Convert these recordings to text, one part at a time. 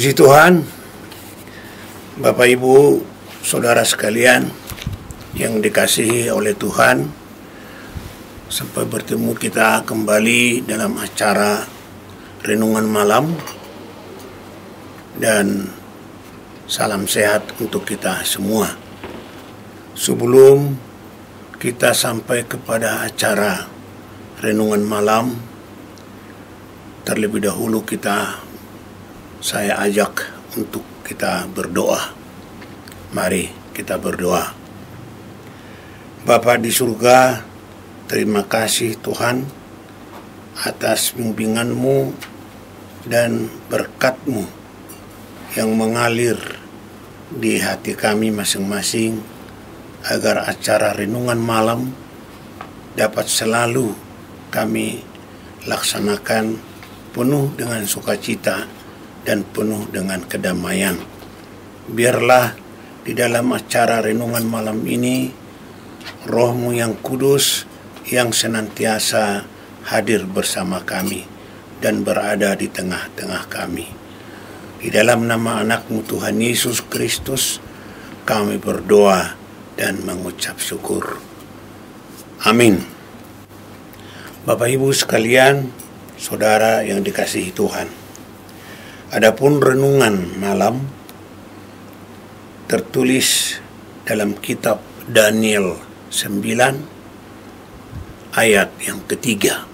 Puji Tuhan, Bapak Ibu, Saudara sekalian yang dikasihi oleh Tuhan, sampai bertemu kita kembali dalam acara Renungan Malam, dan salam sehat untuk kita semua. Sebelum kita sampai kepada acara Renungan Malam, terlebih dahulu saya ajak untuk kita berdoa. Mari kita berdoa. Bapa di surga, terima kasih Tuhan atas bimbingan-Mu dan berkat-Mu yang mengalir di hati kami masing-masing, agar acara Renungan Malam dapat selalu kami laksanakan penuh dengan sukacita dan penuh dengan kedamaian. Biarlah di dalam acara Renungan Malam ini Roh-Mu yang kudus yang senantiasa hadir bersama kami dan berada di tengah-tengah kami. Di dalam nama anak-Mu Tuhan Yesus Kristus kami berdoa dan mengucap syukur. Amin. Bapak Ibu sekalian, saudara yang dikasihi Tuhan, adapun renungan malam tertulis dalam kitab Daniel 9 ayat yang ketiga.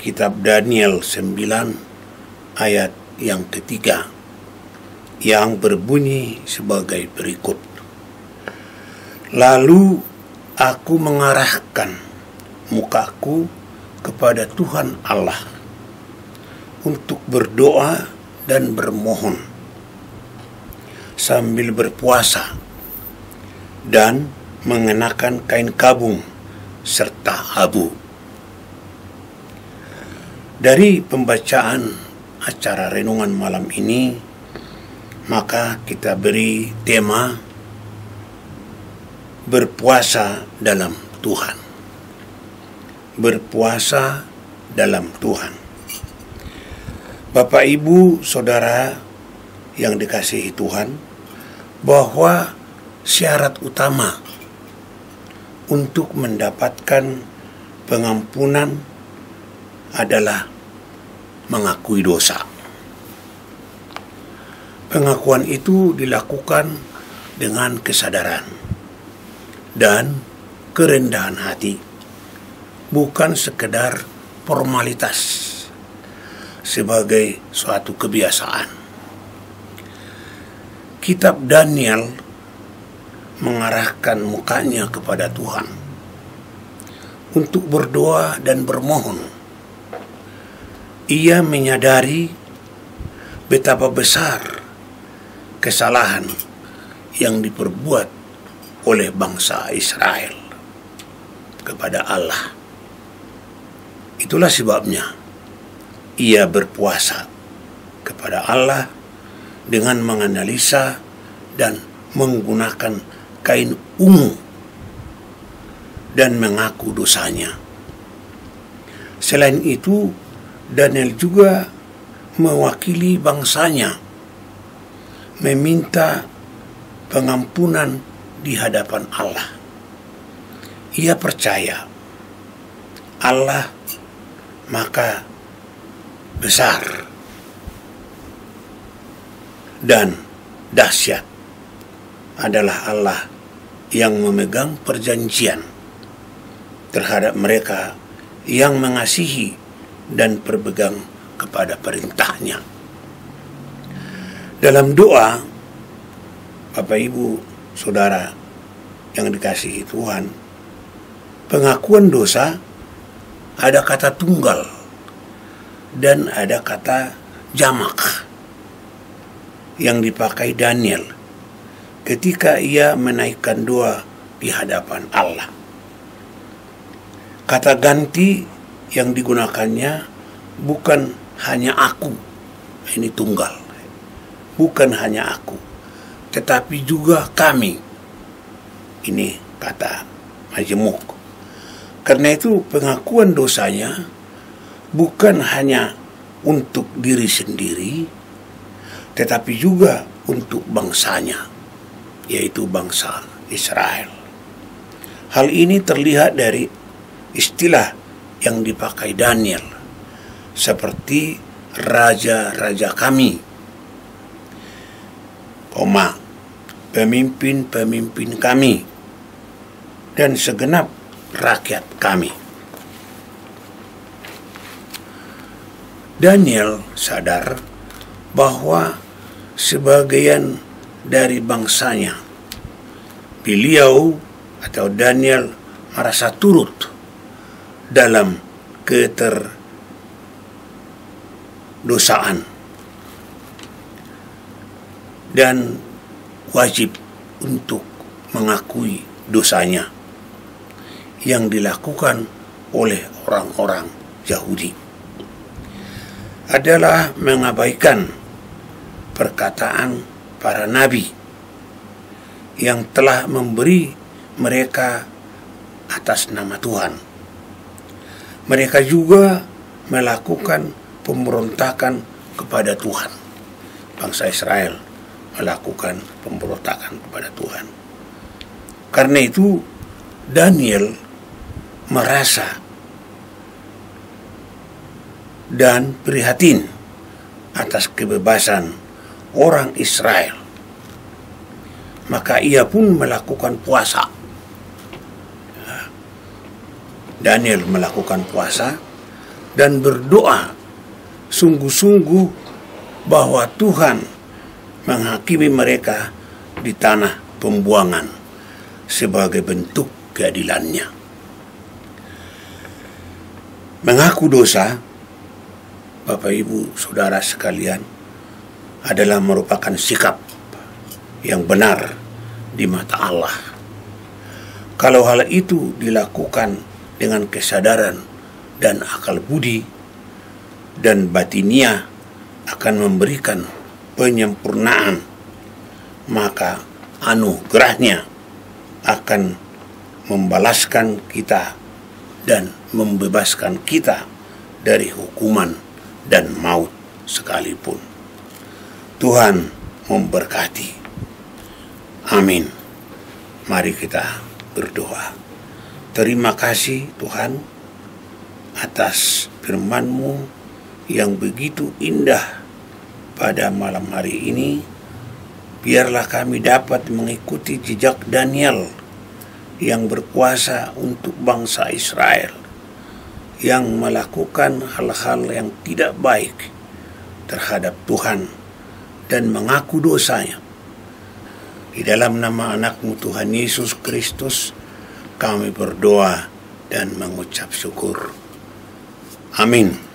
Kitab Daniel 9 ayat yang ketiga, yang berbunyi sebagai berikut. Lalu aku mengarahkan mukaku kepada Tuhan Allah untuk berdoa dan bermohon sambil berpuasa dan mengenakan kain kabung serta abu. Dari pembacaan acara renungan malam ini, maka kita beri tema berpuasa dalam Tuhan. Berpuasa dalam Tuhan. Bapak, Ibu, Saudara yang dikasihi Tuhan, bahwa syarat utama untuk mendapatkan pengampunan adalah mengakui dosa. Pengakuan itu dilakukan dengan kesadaran dan kerendahan hati, bukan sekedar formalitas sebagai suatu kebiasaan. Kitab Daniel mengarahkan mukanya kepada Tuhan untuk berdoa dan bermohon. Ia menyadari betapa besar kesalahan yang diperbuat oleh bangsa Israel kepada Allah. Itulah sebabnya ia berpuasa kepada Allah dengan menganalisa dan menggunakan kain ungu dan mengaku dosanya. Selain itu, Daniel juga mewakili bangsanya meminta pengampunan di hadapan Allah. Ia percaya Allah maka besar dan dahsyat adalah Allah yang memegang perjanjian terhadap mereka yang mengasihi dan berpegang kepada perintahnya. Dalam doa, Bapak, Ibu, Saudara yang dikasihi Tuhan, pengakuan dosa ada kata tunggal dan ada kata jamak yang dipakai Daniel ketika ia menaikkan doa di hadapan Allah. Kata ganti yang digunakannya bukan hanya aku, ini tunggal, bukan hanya aku, tetapi juga kami, ini kata majemuk. Karena itu pengakuan dosanya bukan hanya untuk diri sendiri, tetapi juga untuk bangsanya, yaitu bangsa Israel. Hal ini terlihat dari istilah yang dipakai Daniel, seperti raja-raja kami, pemimpin-pemimpin kami, dan segenap rakyat kami. Daniel sadar bahwa sebagian dari bangsanya, beliau atau Daniel merasa turut dalam keterdosaan dan wajib untuk mengakui dosanya yang dilakukan oleh orang-orang Yahudi adalah mengabaikan perkataan para nabi yang telah memberi mereka atas nama Tuhan. Mereka juga melakukan pemberontakan kepada Tuhan. Bangsa Israel melakukan pemberontakan kepada Tuhan. Karena itu Daniel merasa dan prihatin atas kebebasan orang Israel. Maka ia pun melakukan puasa. Daniel melakukan puasa dan berdoa sungguh-sungguh bahwa Tuhan menghakimi mereka di tanah pembuangan sebagai bentuk keadilannya. Mengaku dosa, Bapak Ibu Saudara sekalian, adalah merupakan sikap yang benar di mata Allah. Kalau hal itu dilakukan dengan kesadaran dan akal budi dan batinia akan memberikan penyempurnaan, maka anugerahnya akan membalaskan kita dan membebaskan kita dari hukuman dan maut sekalipun. Tuhan memberkati. Amin. Mari kita berdoa. Terima kasih Tuhan atas firman-Mu yang begitu indah pada malam hari ini. Biarlah kami dapat mengikuti jejak Daniel yang berpuasa untuk bangsa Israel, yang melakukan hal-hal yang tidak baik terhadap Tuhan dan mengaku dosanya. Di dalam nama anak-Mu Tuhan Yesus Kristus kami berdoa dan mengucap syukur. Amin.